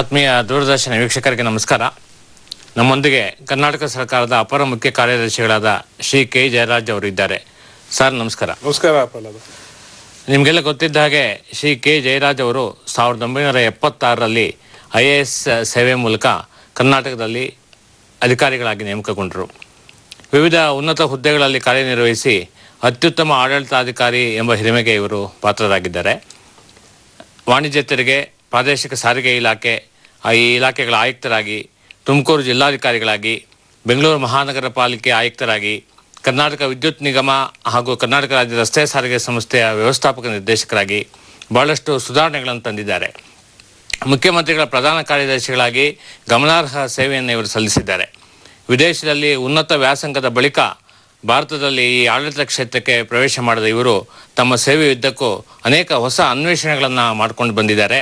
ಆತ್ಮೀಯ ದೂರದರ್ಶನ ವೀಕ್ಷಕರಿಗೆ ನಮಸ್ಕಾರ. ನಮ್ಮೊಂದಿಗೆ ಕರ್ನಾಟಕ ಸರ್ಕಾರದ ಅಪರ ಮುಖ್ಯ ಕಾರ್ಯದರ್ಶಿಗಳಾದ ಶ್ರೀ ಕೆ ಜಯರಾಜ್ ಅವರು ಇದ್ದಾರೆ. ಸರ್ ನಮಸ್ಕಾರ. ನಮಸ್ಕಾರ. ನಿಮಗೆಲ್ಲ ಗೊತ್ತಿದ್ದ ಹಾಗೆ ಶ್ರೀ ಕೆ ಜಯರಾಜ್ ಅವರು 1976ರಲ್ಲಿ IAS ಸೇವೆ ಮೂಲಕ ಕರ್ನಾಟಕದಲ್ಲಿ ಅಧಿಕಾರಿಗಳಾಗಿ ನೇಮಕಗೊಂಡರು. ವಿವಿಧ ಉನ್ನತ ಹುದ್ದೆಗಳಲ್ಲಿ ಕಾರ್ಯನಿರ್ವಹಿಸಿ ಅತ್ಯುತ್ತಮ ಆಡಳಿತಾಧಿಕಾರಿ ಎಂಬ ಹಿರಿಮೆಗೆ ಇವರು ಪಾತ್ರರಾಗಿದ್ದಾರೆ. ವಾಣಿಜ್ಯ ತೆರಿಗೆ, ಪ್ರಾದೇಶಿಕ ಸಾರಿಗೆ ಇಲಾಖೆ, ಈ ಇಲಾಖೆಗಳ ಆಯುಕ್ತರಾಗಿ, ತುಮಕೂರು ಜಿಲ್ಲಾಧಿಕಾರಿಗಳಾಗಿ, ಬೆಂಗಳೂರು ಮಹಾನಗರ ಪಾಲಿಕೆ ಆಯುಕ್ತರಾಗಿ, ಕರ್ನಾಟಕ ವಿದ್ಯುತ್ ನಿಗಮ ಹಾಗೂ ಕರ್ನಾಟಕ ರಾಜ್ಯ ರಸ್ತೆ ಸಾರಿಗೆ ಸಂಸ್ಥೆಯ ವ್ಯವಸ್ಥಾಪಕ ನಿರ್ದೇಶಕರಾಗಿ ಬಹಳಷ್ಟು ಸುಧಾರಣೆಗಳನ್ನು ತಂದಿದ್ದಾರೆ. ಮುಖ್ಯಮಂತ್ರಿಗಳ ಪ್ರಧಾನ ಕಾರ್ಯದರ್ಶಿಗಳಾಗಿ ಗಮನಾರ್ಹ ಸೇವೆಯನ್ನು ಇವರು ಸಲ್ಲಿಸಿದ್ದಾರೆ. ವಿದೇಶದಲ್ಲಿ ಉನ್ನತ ವ್ಯಾಸಂಗದ ಬಳಿಕ ಭಾರತದಲ್ಲಿ ಈ ಆಡಳಿತ ಕ್ಷೇತ್ರಕ್ಕೆ ಪ್ರವೇಶ ಮಾಡಿದ ಇವರು ತಮ್ಮ ಸೇವೆಯುದ್ದಕ್ಕೂ ಅನೇಕ ಹೊಸ ಅನ್ವೇಷಣೆಗಳನ್ನು ಮಾಡಿಕೊಂಡು ಬಂದಿದ್ದಾರೆ.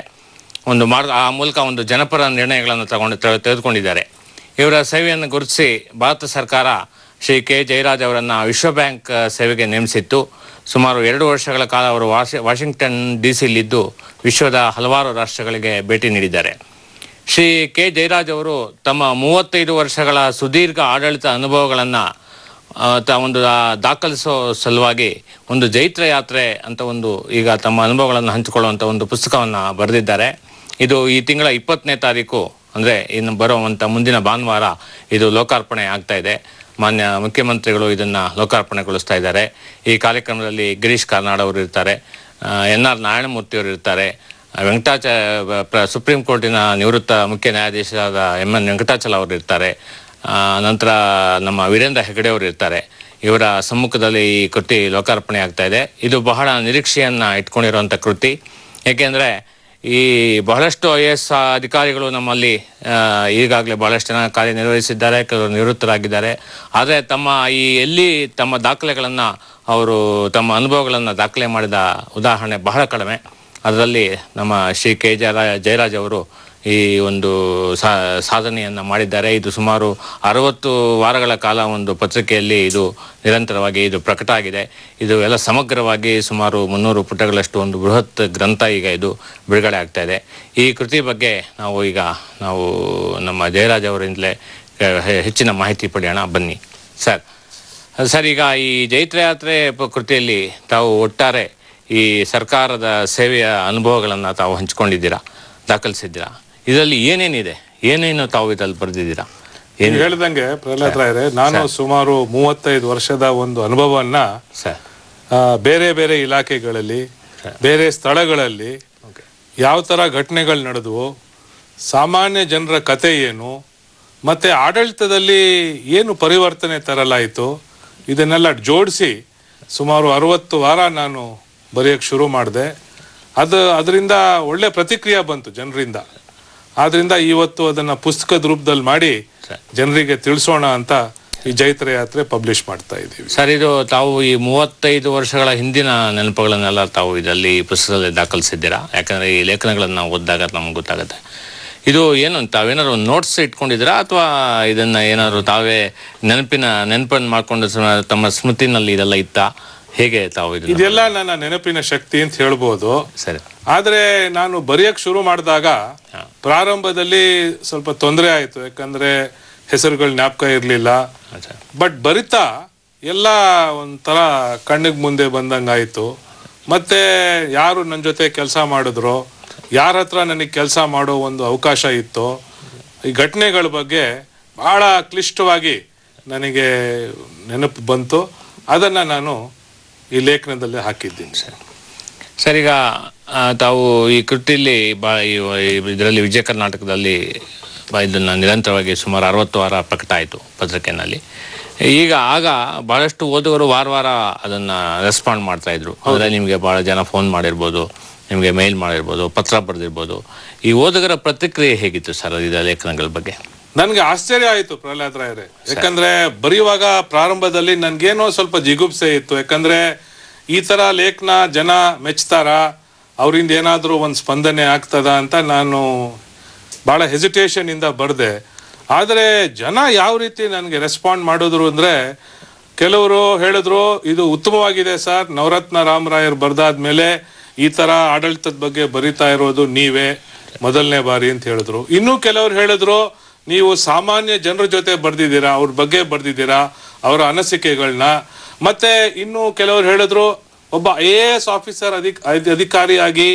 ಆ ಮೂಲಕ ಒಂದು ಜನಪರ ನಿರ್ಣಯಗಳನ್ನು ತೆಗೆದುಕೊಂಡಿದ್ದಾರೆ. ಇವರ ಸೇವೆಯನ್ನು ಗುರುತಿಸಿ ಭಾರತ ಸರ್ಕಾರ ಶ್ರೀ ಕೆ ಜಯರಾಜ್ ಅವರನ್ನು ವಿಶ್ವ ಬ್ಯಾಂಕ್ ಸೇವೆಗೆ ನೇಮಿಸಿತ್ತು. ಸುಮಾರು 2 ವರ್ಷಗಳ ಕಾಲ ಅವರು ವಾಷಿಂಗ್ಟನ್ DC-ಯಲ್ಲಿದ್ದು ವಿಶ್ವದ ಹಲವಾರು ರಾಷ್ಟ್ರಗಳಿಗೆ ಭೇಟಿ ನೀಡಿದ್ದಾರೆ. ಶ್ರೀ ಕೆ ಜಯರಾಜ್ ಅವರು ತಮ್ಮ 35 ವರ್ಷಗಳ ಸುದೀರ್ಘ ಆಡಳಿತ ಅನುಭವಗಳನ್ನು ಒಂದು ದಾಖಲಿಸೋ ಸಲುವಾಗಿ ಒಂದು ಜೈತ್ರ ಯಾತ್ರೆ ಅಂತ ಈಗ ತಮ್ಮ ಅನುಭವಗಳನ್ನು ಹಂಚಿಕೊಳ್ಳುವಂಥ ಒಂದು ಪುಸ್ತಕವನ್ನು ಬರೆದಿದ್ದಾರೆ. ಇದು ಈ ತಿಂಗಳ 20ನೇ ತಾರೀಕು ಅಂದರೆ ಇನ್ನು ಬರುವಂಥ ಮುಂದಿನ ಭಾನುವಾರ ಇದು ಲೋಕಾರ್ಪಣೆ ಆಗ್ತಾ ಇದೆ. ಮಾನ್ಯ ಮುಖ್ಯಮಂತ್ರಿಗಳು ಇದನ್ನು ಲೋಕಾರ್ಪಣೆಗೊಳಿಸ್ತಾ ಇದ್ದಾರೆ. ಈ ಕಾರ್ಯಕ್ರಮದಲ್ಲಿ ಗಿರೀಶ್ ಕಾರ್ನಾಡ್ ಅವರು ಇರ್ತಾರೆ, NR ನಾರಾಯಣಮೂರ್ತಿ ಅವರು ಇರ್ತಾರೆ, ಸುಪ್ರೀಂ ಕೋರ್ಟಿನ ನಿವೃತ್ತ ಮುಖ್ಯ ನ್ಯಾಯಾಧೀಶರಾದ MN ವೆಂಕಟಾಚಲ ಅವರು ಇರ್ತಾರೆ, ನಂತರ ನಮ್ಮ ವೀರೇಂದ್ರ ಹೆಗಡೆ ಅವರು ಇರ್ತಾರೆ. ಇವರ ಸಮ್ಮುಖದಲ್ಲಿ ಈ ಕೃತಿ ಲೋಕಾರ್ಪಣೆ ಆಗ್ತಾ ಇದೆ. ಇದು ಬಹಳ ನಿರೀಕ್ಷೆಯನ್ನು ಇಟ್ಕೊಂಡಿರುವಂಥ ಕೃತಿ. ಏಕೆಂದರೆ ಈ ಬಹಳಷ್ಟು IAS ಅಧಿಕಾರಿಗಳು ನಮ್ಮಲ್ಲಿ ಈಗಾಗಲೇ ಬಹಳಷ್ಟು ಜನ ಕಾರ್ಯನಿರ್ವಹಿಸಿದ್ದಾರೆ, ಕೆಲವರು ನಿವೃತ್ತರಾಗಿದ್ದಾರೆ. ಆದರೆ ತಮ್ಮ ದಾಖಲೆಗಳನ್ನು ಅವರು ತಮ್ಮ ಅನುಭವಗಳನ್ನು ದಾಖಲೆ ಮಾಡಿದ ಉದಾಹರಣೆ ಬಹಳ ಕಡಿಮೆ. ಅದರಲ್ಲಿ ನಮ್ಮ ಶ್ರೀ ಕೆ ಜಯರಾಜ್ ಅವರು ಈ ಒಂದು ಸಾಧನೆಯನ್ನು ಮಾಡಿದ್ದಾರೆ. ಇದು ಸುಮಾರು 60 ವಾರಗಳ ಕಾಲ ಒಂದು ಪತ್ರಿಕೆಯಲ್ಲಿ ಇದು ನಿರಂತರವಾಗಿ ಇದು ಪ್ರಕಟ ಆಗಿದೆ. ಇದು ಎಲ್ಲ ಸಮಗ್ರವಾಗಿ ಸುಮಾರು 300 ಪುಟಗಳಷ್ಟು ಒಂದು ಬೃಹತ್ ಗ್ರಂಥ ಈಗ ಇದು ಬಿಡುಗಡೆ ಆಗ್ತಾ ಇದೆ. ಈ ಕೃತಿ ಬಗ್ಗೆ ನಾವು ನಮ್ಮ ಜಯರಾಜ್ ಅವರಿಂದಲೇ ಹೆಚ್ಚಿನ ಮಾಹಿತಿ ಪಡೆಯೋಣ. ಬನ್ನಿ ಸರ್. ಈಗ ಈ ಜೈತ್ರಯಾತ್ರೆ ಕೃತಿಯಲ್ಲಿ ತಾವು ಒಟ್ಟಾರೆ ಈ ಸರ್ಕಾರದ ಸೇವೆಯ ಅನುಭವಗಳನ್ನು ತಾವು ಹಂಚಿಕೊಂಡಿದ್ದೀರಾ, ದಾಖಲಿಸಿದ್ದೀರಾ. ಇದರಲ್ಲಿ ಏನೇನು ತಾವು ಇದರಲ್ಲಿ ಬರೆದಿದ್ದೀರಾ? ಹೇಳ್ದಂಗೆ ಪ್ರಹ್ಲಾದ್ ರಾಯರೇ, ನಾನು ಸುಮಾರು 35 ವರ್ಷದ ಒಂದು ಅನುಭವವನ್ನ ಬೇರೆ ಬೇರೆ ಇಲಾಖೆಗಳಲ್ಲಿ, ಬೇರೆ ಸ್ಥಳಗಳಲ್ಲಿ ಯಾವ ತರ ಘಟನೆಗಳು ನಡೆದವು, ಸಾಮಾನ್ಯ ಜನರ ಕತೆ ಏನು, ಮತ್ತೆ ಆಡಳಿತದಲ್ಲಿ ಏನು ಪರಿವರ್ತನೆ ತರಲಾಯಿತು, ಇದನ್ನೆಲ್ಲ ಜೋಡಿಸಿ ಸುಮಾರು 60 ವಾರ ನಾನು ಬರೆಯಕ್ಕೆ ಶುರು ಮಾಡಿದೆ. ಅದರಿಂದ ಒಳ್ಳೆ ಪ್ರತಿಕ್ರಿಯೆ ಬಂತು ಜನರಿಂದ. ಆದ್ರಿಂದ ಇವತ್ತು ಅದನ್ನ ಪುಸ್ತಕದ ರೂಪದಲ್ಲಿ ಮಾಡಿ ಜನರಿಗೆ ತಿಳಿಸೋಣ ಅಂತ ಈ ಜೈತ್ರ ಯಾತ್ರೆ ಪಬ್ಲಿಷ್ ಮಾಡ್ತಾ ಇದ್ದೀವಿ. ಸರ್, ಇದು ತಾವು ಈ 35 ವರ್ಷಗಳ ಹಿಂದಿನ ನೆನಪುಗಳನ್ನೆಲ್ಲ ತಾವು ಇದರಲ್ಲಿ ಪುಸ್ತಕದಲ್ಲಿ ದಾಖಲಿಸಿದ್ದೀರಾ? ಯಾಕಂದ್ರೆ ಈ ಲೇಖನಗಳನ್ನ ಓದಿದಾಗ ನಮ್ಗೆ ಗೊತ್ತಾಗುತ್ತೆ. ಇದು ಏನು ತಾವೇನಾದ್ರು ನೋಟ್ಸ್ ಇಟ್ಕೊಂಡಿದ್ದೀರಾ ಅಥವಾ ಇದನ್ನ ಏನಾದ್ರು ತಾವೇ ನೆನಪನ್ನು ಮಾಡ್ಕೊಂಡು ತಮ್ಮ ಸ್ಮೃತಿನಲ್ಲಿ ಇದೆಲ್ಲ ಇತ್ತಾ? ಹೇಗೆ ತಾವು ಇದೆಲ್ಲ ನನ್ನ ನೆನಪಿನ ಶಕ್ತಿ ಅಂತ ಹೇಳ್ಬೋದು. ಸರಿ. ಆದ್ರೆ ನಾನು ಬರೆಯಕ್ ಶುರು ಮಾಡಿದಾಗ ಪ್ರಾರಂಭದಲ್ಲಿ ಸ್ವಲ್ಪ ತೊಂದರೆ ಆಯ್ತು. ಯಾಕಂದ್ರೆ ಹೆಸರುಗಳು ಜ್ಞಾಪಕ ಇರ್ಲಿಲ್ಲ. ಬಟ್ ಬರಿತಾ ಎಲ್ಲ ಒಂಥರ ಕಣ್ಣಿಗೆ ಮುಂದೆ ಬಂದಂಗಾಯ್ತು. ಮತ್ತೆ ಯಾರು ನನ್ನ ಜೊತೆ ಕೆಲಸ ಮಾಡಿದ್ರು, ಯಾರ ಹತ್ರ ನನಗೆ ಕೆಲಸ ಮಾಡೋ ಒಂದು ಅವಕಾಶ ಇತ್ತು, ಈ ಘಟನೆಗಳ ಬಗ್ಗೆ ಬಹಳ ಕ್ಲಿಷ್ಟವಾಗಿ ನನಗೆ ನೆನಪು ಬಂತು. ಅದನ್ನ ನಾನು ಈ ಲೇಖನದಲ್ಲಿ ಹಾಕಿದ್ದೀನಿ. ಸರ್, ಈಗ ತಾವು ಈ ಕೃತಿಯಲ್ಲಿ ಇದರಲ್ಲಿ ವಿಜಯ ಕರ್ನಾಟಕದಲ್ಲಿ ಇದನ್ನು ನಿರಂತರವಾಗಿ ಸುಮಾರು 60 ವಾರ ಪ್ರಕಟ ಆಯಿತು ಪತ್ರಿಕೆಯಲ್ಲಿ. ಆಗ ಬಹಳಷ್ಟು ಓದುಗರು ವಾರ ಅದನ್ನು ರೆಸ್ಪಾಂಡ್ ಮಾಡ್ತಾ ಇದ್ರು. ಅಂದರೆ ನಿಮಗೆ ಬಹಳ ಜನ ಫೋನ್ ಮಾಡಿರ್ಬೋದು, ನಿಮಗೆ ಮೇಲ್ ಮಾಡಿರ್ಬೋದು, ಪತ್ರ ಬರೆದಿರ್ಬೋದು. ಈ ಓದುಗರ ಪ್ರತಿಕ್ರಿಯೆ ಹೇಗಿತ್ತು ಸರ್ ಇದರ ಲೇಖನಗಳ ಬಗ್ಗೆ? ನನ್ಗೆ ಆಶ್ಚರ್ಯ ಆಯ್ತು ಪ್ರಹ್ಲಾದ್ ರಾಯರೇ. ಯಾಕಂದ್ರೆ ಬರೆಯುವಾಗ ಪ್ರಾರಂಭದಲ್ಲಿ ನನ್ಗೇನೋ ಸ್ವಲ್ಪ ಜಿಗುಪ್ಸೆ ಇತ್ತು. ಯಾಕಂದ್ರೆ ಈ ತರ ಲೇಖನ ಜನ ಮೆಚ್ತಾರ, ಅವರಿಂದ ಏನಾದ್ರೂ ಒಂದು ಸ್ಪಂದನೆ ಆಗ್ತದ ಅಂತ ನಾನು ಬಹಳ ಹೆಸಿಟೇಷನ್ ಇಂದ ಬರ್ದೆ. ಆದ್ರೆ ಜನ ಯಾವ ರೀತಿ ನನಗೆ ರೆಸ್ಪಾಂಡ್ ಮಾಡಿದ್ರು ಅಂದ್ರೆ, ಕೆಲವರು ಹೇಳಿದ್ರು ಇದು ಉತ್ತಮವಾಗಿದೆ ಸರ್, ನವರತ್ನ ರಾಮರಾಯರ್ ಬರ್ದಾದ್ಮೇಲೆ ಈ ತರ ಆಡಳಿತದ ಬಗ್ಗೆ ಬರಿತಾ ಇರೋದು ನೀವೇ, ಮೊದಲನೇ ಬಾರಿ ಅಂತ ಹೇಳಿದ್ರು. ಇನ್ನೂ ಕೆಲವರು ಹೇಳಿದ್ರು ನೀವು ಸಾಮಾನ್ಯ ಜನರ ಜೊತೆ ಬರ್ದಿದ್ದೀರಾ, ಅವ್ರ ಬಗ್ಗೆ ಬರ್ದಿದ್ದೀರಾ, ಅವರ ಅನಿಸಿಕೆಗಳನ್ನ. ಮತ್ತೆ ಇನ್ನು ಕೆಲವರು ಹೇಳಿದ್ರು ಒಬ್ಬ IAS ಆಫೀಸರ್ ಅಧಿಕಾರಿಯಾಗಿ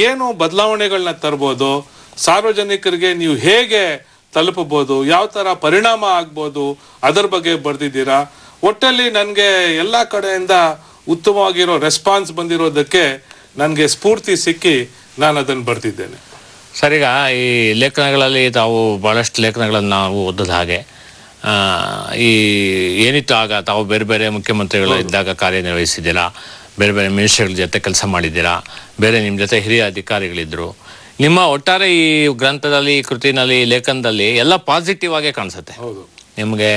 ಏನು ಬದಲಾವಣೆಗಳನ್ನ ತರ್ಬೋದು, ಸಾರ್ವಜನಿಕರಿಗೆ ನೀವು ಹೇಗೆ ತಲುಪಬಹುದು, ಯಾವ ತರ ಪರಿಣಾಮ ಆಗ್ಬೋದು, ಅದರ ಬಗ್ಗೆ ಬರ್ದಿದ್ದೀರಾ. ಒಟ್ಟಲ್ಲಿ ನನಗೆ ಎಲ್ಲ ಕಡೆಯಿಂದ ಉತ್ತಮವಾಗಿರೋ ರೆಸ್ಪಾನ್ಸ್ ಬಂದಿರೋದಕ್ಕೆ ನನಗೆ ಸ್ಫೂರ್ತಿ ಸಿಕ್ಕಿ ನಾನು ಅದನ್ನು ಬರ್ತಿದ್ದೇನೆ. ಸರ್, ಈಗ ಈ ಲೇಖನಗಳಲ್ಲಿ ತಾವು ಭಾಳಷ್ಟು ಲೇಖನಗಳನ್ನು ನಾವು ಓದಿದ ಹಾಗೆ ಈ ಏನಿತ್ತು ಆಗ ತಾವು ಬೇರೆ ಬೇರೆ ಮುಖ್ಯಮಂತ್ರಿಗಳು ಇದ್ದಾಗ ಕಾರ್ಯನಿರ್ವಹಿಸಿದ್ದೀರಾ, ಬೇರೆ ಬೇರೆ ಮಿನಿಸ್ಟ್ರಿಗಳ ಜೊತೆ ಕೆಲಸ ಮಾಡಿದ್ದೀರಾ, ಬೇರೆ ನಿಮ್ಮ ಜೊತೆ ಹಿರಿಯ ಅಧಿಕಾರಿಗಳಿದ್ದರು. ನಿಮ್ಮ ಒಟ್ಟಾರೆ ಈ ಗ್ರಂಥದಲ್ಲಿ, ಕೃತಿನಲ್ಲಿ, ಲೇಖನದಲ್ಲಿ ಎಲ್ಲ ಪಾಸಿಟಿವ್ ಆಗೇ ಕಾಣಿಸುತ್ತೆ. ಹೌದು, ನಿಮಗೆ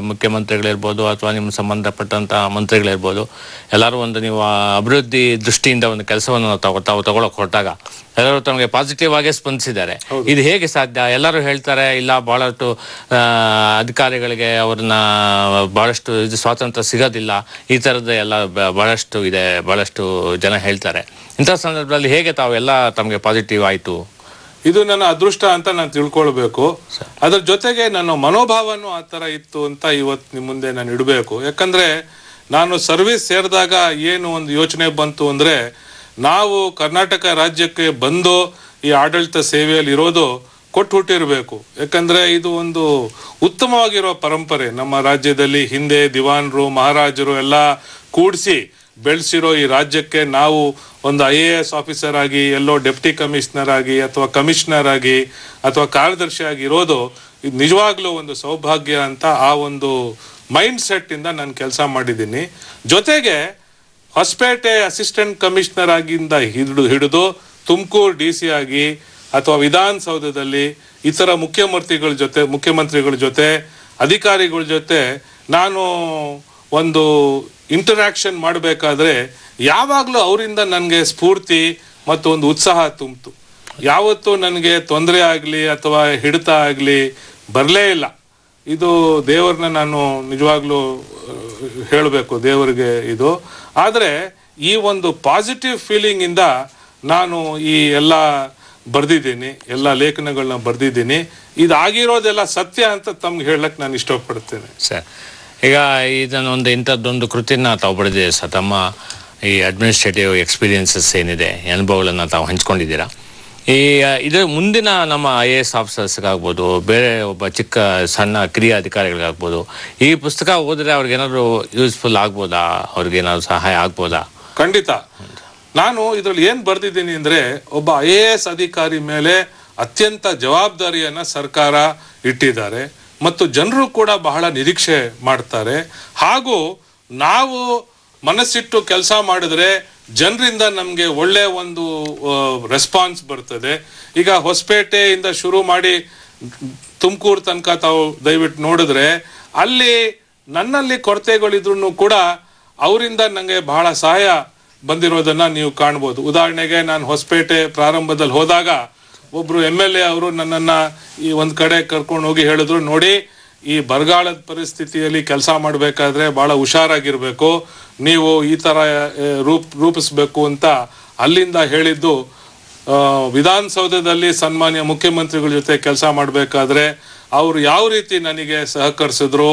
ಮುಖ್ಯಮಂತ್ರಿಗಳಿರ್ಬೋದು ಅಥವಾ ನಿಮ್ಮ ಸಂಬಂಧಪಟ್ಟಂಥ ಮಂತ್ರಿಗಳಿರ್ಬೋದು, ಎಲ್ಲರೂ ಒಂದು ನೀವು ಅಭಿವೃದ್ಧಿ ದೃಷ್ಟಿಯಿಂದ ಒಂದು ಕೆಲಸವನ್ನು ತಾವು ತಗೊಳಕ್ಕೆ ಹೊರಟಾಗ ಎಲ್ಲರೂ ತಮಗೆ ಪಾಸಿಟಿವ್ ಆಗೇ ಸ್ಪಂದಿಸಿದ್ದಾರೆ. ಇದು ಹೇಗೆ ಸಾಧ್ಯ? ಎಲ್ಲರೂ ಹೇಳ್ತಾರೆ ಇಲ್ಲ, ಭಾಳಷ್ಟು ಅಧಿಕಾರಿಗಳಿಗೆ ಅವ್ರನ್ನ ಭಾಳಷ್ಟು ಇದು ಸ್ವಾತಂತ್ರ್ಯ ಸಿಗೋದಿಲ್ಲ, ಈ ಥರದ ಎಲ್ಲ ಭಾಳಷ್ಟು ಇದೆ, ಭಾಳಷ್ಟು ಜನ ಹೇಳ್ತಾರೆ. ಇಂಥ ಸಂದರ್ಭದಲ್ಲಿ ಹೇಗೆ ತಾವೆಲ್ಲ ತಮಗೆ ಪಾಸಿಟಿವ್ ಆಯಿತು? ಇದು ನನ್ನ ಅದೃಷ್ಟ ಅಂತ ನಾನು ತಿಳ್ಕೊಳ್ಬೇಕು. ಅದ್ರ ಜೊತೆಗೆ ನನ್ನ ಮನೋಭಾವನೂ ಆ ಥರ ಇತ್ತು ಅಂತ ಇವತ್ತು ನಿಮ್ಮ ಮುಂದೆ ನಾನು ಇಡಬೇಕು. ಯಾಕಂದ್ರೆ ನಾನು ಸರ್ವಿಸ್ ಸೇರಿದಾಗ ಏನು ಒಂದು ಯೋಚನೆ ಬಂತು ಅಂದ್ರೆ, ನಾವು ಕರ್ನಾಟಕ ರಾಜ್ಯಕ್ಕೆ ಬಂದು ಈ ಆಡಳಿತ ಸೇವೆಯಲ್ಲಿ ಇರೋದು ಕೊಟ್ಟು ಹುಟ್ಟಿರಬೇಕು. ಯಾಕಂದ್ರೆ ಇದು ಒಂದು ಉತ್ತಮವಾಗಿರೋ ಪರಂಪರೆ. ನಮ್ಮ ರಾಜ್ಯದಲ್ಲಿ ಹಿಂದೆ ದಿವಾನರು, ಮಹಾರಾಜರು ಎಲ್ಲ ಕೂಡಿಸಿ ಬೆಳೆಸಿರೋ ಈ ರಾಜ್ಯಕ್ಕೆ ನಾವು ಒಂದು IAS ಆಫೀಸರ್ ಆಗಿ, ಎಲ್ಲೋ ಡೆಪ್ಟಿ ಕಮಿಷನರ್ ಆಗಿ ಅಥವಾ ಕಮಿಷನರ್ ಆಗಿ ಅಥವಾ ಕಾರ್ಯದರ್ಶಿ ಆಗಿ ಇರೋದು ಇದು ನಿಜವಾಗ್ಲೂ ಒಂದು ಸೌಭಾಗ್ಯ ಅಂತ ಆ ಒಂದು ಮೈಂಡ್ ಸೆಟ್ ಇಂದ ನಾನು ಕೆಲಸ ಮಾಡಿದ್ದೀನಿ. ಜೊತೆಗೆ ಹೊಸಪೇಟೆ ಅಸಿಸ್ಟೆಂಟ್ ಕಮಿಷನರ್ ಆಗಿಂದ ಹಿಡಿದು ತುಮಕೂರು DC ಆಗಿ ಅಥವಾ ವಿಧಾನಸೌಧದಲ್ಲಿ ಇತರ ಮುಖ್ಯಮಂತ್ರಿಗಳ ಜೊತೆ ಅಧಿಕಾರಿಗಳ ಜೊತೆ ನಾನು ಒಂದು ಇಂಟರಾಕ್ಷನ್ ಮಾಡಬೇಕಾದ್ರೆ ಯಾವಾಗಲೂ ಅವರಿಂದ ನನಗೆ ಸ್ಫೂರ್ತಿ ಮತ್ತು ಒಂದು ಉತ್ಸಾಹ ತುಂಬಿತು. ಯಾವತ್ತೂ ನನಗೆ ತೊಂದರೆ ಆಗಲಿ ಅಥವಾ ಹಿಡಿತ ಆಗಲಿ ಬರಲೇ ಇಲ್ಲ. ಇದು ದೇವರನ್ನ ನಾನು ನಿಜವಾಗ್ಲೂ ಹೇಳಬೇಕು, ದೇವರಿಗೆ ಇದು. ಆದರೆ ಈ ಒಂದು ಪಾಸಿಟಿವ್ ಫೀಲಿಂಗ್ ಇಂದ ನಾನು ಈ ಎಲ್ಲ ಬರ್ದಿದ್ದೀನಿ, ಎಲ್ಲ ಲೇಖನಗಳನ್ನ ಬರ್ದಿದ್ದೀನಿ. ಇದಾಗಿರೋದೆಲ್ಲ ಸತ್ಯ ಅಂತ ತಮ್ಗೆ ಹೇಳಕ್ ನಾನು ಇಷ್ಟಪಡ್ತೇನೆ. ಸರ್, ಈಗ ಇದನ್ನೊಂದು ಇಂಥದ್ದೊಂದು ಕೃತಿನ ತಾವು ಬರೆದಿದೆ ಸರ್. ತಮ್ಮ ಈ ಅಡ್ಮಿನಿಸ್ಟ್ರೇಟಿವ್ ಎಕ್ಸ್ಪೀರಿಯನ್ಸಸ್ ಏನಿದೆ, ಅನುಭವಗಳನ್ನು ತಾವು ಹಂಚ್ಕೊಂಡಿದ್ದೀರಾ. ಇದರ ಮುಂದಿನ ನಮ್ಮ IAS ಆಫೀಸರ್ಸ್ಗಾಗ್ಬೋದು, ಬೇರೆ ಒಬ್ಬ ಚಿಕ್ಕ ಸಣ್ಣ ಕಿರಿಯ ಅಧಿಕಾರಿಗಳಿಗಾಗ್ಬೋದು, ಈ ಪುಸ್ತಕ ಓದಿದ್ರೆ ಅವ್ರಿಗೇನಾದ್ರು ಯೂಸ್ಫುಲ್ ಆಗ್ಬೋದಾ, ಅವ್ರಿಗೇನಾದ್ರು ಸಹಾಯ ಆಗ್ಬೋದಾ? ಖಂಡಿತ. ನಾನು ಇದರಲ್ಲಿ ಏನು ಬರ್ದಿದ್ದೀನಿ ಅಂದರೆ, ಒಬ್ಬ IAS ಅಧಿಕಾರಿ ಮೇಲೆ ಅತ್ಯಂತ ಜವಾಬ್ದಾರಿಯನ್ನ ಸರ್ಕಾರ ಇಟ್ಟಿದ್ದಾರೆ ಮತ್ತು ಜನರು ಕೂಡ ಬಹಳ ನಿರೀಕ್ಷೆ ಮಾಡ್ತಾರೆ. ಹಾಗೂ ನಾವು ಮನಸ್ಸಿಟ್ಟು ಕೆಲಸ ಮಾಡಿದ್ರೆ ಜನರಿಂದ ನಮಗೆ ಒಳ್ಳೆ ಒಂದು ರೆಸ್ಪಾನ್ಸ್ ಬರ್ತದೆ. ಈಗ ಹೊಸಪೇಟೆಯಿಂದ ಶುರು ಮಾಡಿ ತುಮಕೂರು ತನಕ ತಾವು ದಯವಿಟ್ಟು ನೋಡಿದ್ರೆ ಅಲ್ಲಿ ನನ್ನಲ್ಲಿ ಕೊರತೆಗಳಿದ್ರು ಕೂಡ ಅವರಿಂದ ನನಗೆ ಬಹಳ ಸಹಾಯ ಬಂದಿರೋದನ್ನ ನೀವು ಕಾಣ್ಬೋದು. ಉದಾಹರಣೆಗೆ ನಾನು ಹೊಸಪೇಟೆ ಪ್ರಾರಂಭದಲ್ಲಿ ಹೋದಾಗ ಒಬ್ರು MLA ಅವರು ನನ್ನನ್ನ ಈ ಒಂದ್ ಕಡೆ ಕರ್ಕೊಂಡು ಹೋಗಿ ಹೇಳಿದ್ರು, ನೋಡಿ ಈ ಬರಗಾಲದ ಪರಿಸ್ಥಿತಿಯಲ್ಲಿ ಕೆಲಸ ಮಾಡಬೇಕಾದ್ರೆ ಬಹಳ ಹುಷಾರಾಗಿರ್ಬೇಕು, ನೀವು ಈ ತರ ರೂಪಿಸ್ಬೇಕು ಅಂತ ಅಲ್ಲಿಂದ ಹೇಳಿದ್ದು. ವಿಧಾನಸೌಧದಲ್ಲಿ ಸನ್ಮಾನ್ಯ ಮುಖ್ಯಮಂತ್ರಿಗಳ ಜೊತೆ ಕೆಲಸ ಮಾಡಬೇಕಾದ್ರೆ ಅವರು ಯಾವ ರೀತಿ ನನಗೆ ಸಹಕರಿಸಿದ್ರು,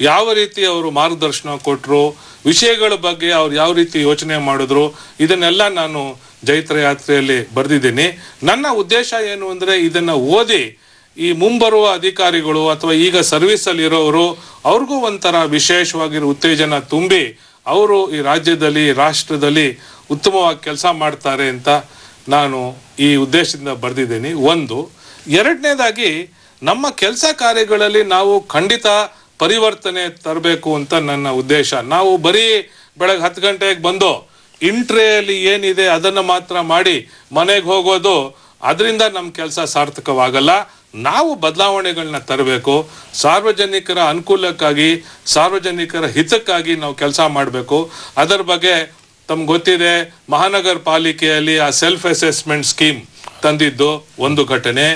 ಯಾವ ರೀತಿ ಅವರು ಮಾರ್ಗದರ್ಶನ ಕೊಟ್ಟರು, ವಿಷಯಗಳ ಬಗ್ಗೆ ಅವ್ರು ಯಾವ ರೀತಿ ಯೋಚನೆ ಮಾಡಿದ್ರು, ಇದನ್ನೆಲ್ಲ ನಾನು ಜೈತ್ರ ಯಾತ್ರೆಯಲ್ಲಿ ಬರೆದಿದ್ದೀನಿ. ನನ್ನ ಉದ್ದೇಶ ಏನು ಅಂದ್ರೆ, ಇದನ್ನ ಓದಿ ಈ ಮುಂಬರುವ ಅಧಿಕಾರಿಗಳು ಅಥವಾ ಈಗ ಸರ್ವಿಸ್ ಅಲ್ಲಿ ಇರೋರು ಅವ್ರಿಗೂ ಒಂಥರ ವಿಶೇಷವಾಗಿರೋ ಉತ್ತೇಜನ ತುಂಬಿ ಅವರು ಈ ರಾಜ್ಯದಲ್ಲಿ, ರಾಷ್ಟ್ರದಲ್ಲಿ ಉತ್ತಮವಾಗಿ ಕೆಲಸ ಮಾಡ್ತಾರೆ ಅಂತ ನಾನು ಈ ಉದ್ದೇಶದಿಂದ ಬರೆದಿದ್ದೀನಿ. ಒಂದು. ಎರಡನೇದಾಗಿ, ನಮ್ಮ ಕೆಲಸ ಕಾರ್ಯಗಳಲ್ಲಿ ನಾವು ಖಂಡಿತ ಪರಿವರ್ತನೆ ತರಬೇಕು ಅಂತ ನನ್ನ ಉದ್ದೇಶ. ನಾವು ಬರೀ ಬೆಳಗ್ಗೆ 10 ಗಂಟೆಗೆ ಬಂದು ಇಂಟ್ರೆಯಲ್ಲಿ ಏನಿದೆ ಅದನ್ನ ಮಾತ್ರ ಮಾಡಿ ಮನೆಗೆ ಹೋಗೋದು, ಅದರಿಂದ ನಮ್ಮ ಕೆಲಸ ಸಾರ್ಥಕವಾಗಲ್ಲ. ನಾವು ಬದಲಾವಣೆಗಳನ್ನ ತರಬೇಕು. ಸಾರ್ವಜನಿಕರ ಅನುಕೂಲಕ್ಕಾಗಿ, ಸಾರ್ವಜನಿಕರ ಹಿತಕ್ಕಾಗಿ ನಾವು ಕೆಲಸ ಮಾಡಬೇಕು. ಅದರ ಬಗ್ಗೆ ತಮ್ಗೆ ಗೊತ್ತಿದೆ, ಮಹಾನಗರ ಪಾಲಿಕೆಯಲ್ಲಿ ಆ ಸೆಲ್ಫ್ ಅಸೆಸ್ಮೆಂಟ್ ಸ್ಕೀಮ್ ತಂದಿದ್ದು ಒಂದು ಘಟನೆ.